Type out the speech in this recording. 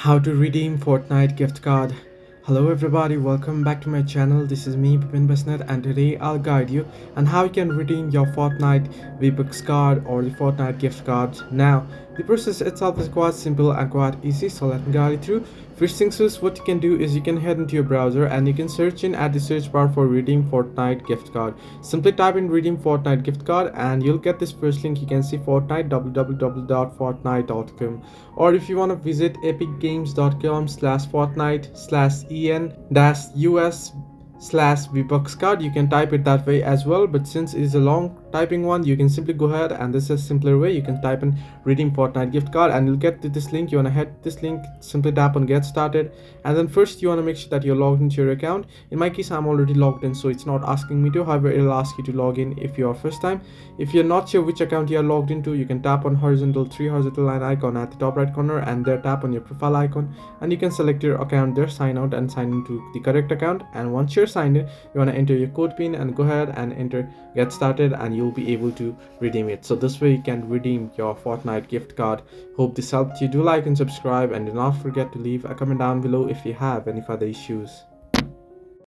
How to redeem Fortnite gift card. Hello everybody, welcome back to my channel. This is me Bipin Basnet, and today I'll guide you on how you can redeem your Fortnite V-Bucks card or the Fortnite gift cards. Now the process itself is quite simple and quite easy, so let me guide you through. First things first, what you can do is you can head into your browser and you can search in at the search bar for redeem Fortnite gift card. Simply type in redeem Fortnite gift card and you'll get this first link. You can see Fortnite, www.fortnite.com, or if you want to visit epicgames.com/fortnite/en-us card, you can type it that way as well, but since it's a long typing one, you can simply go ahead, and this is a simpler way. You can type in redeem Fortnite gift card and you'll get to this link. You want to head to this link, simply tap on get started, and then first you want to make sure that you're logged into your account. In my case, I'm already logged in, so it's not asking me to. However, it'll ask you to log in if you're first time. If you're not sure which account you're logged into, you can tap on horizontal line icon at the top right corner and there tap on your profile icon, and you can select your account there, sign out and sign into the correct account. And once you're signed in, you want to enter your code pin and go ahead and enter get started, and you'll be able to redeem it. So this way you can redeem your Fortnite gift card. Hope this helped you. Do like and subscribe, and do not forget to leave a comment down below if you have any further issues.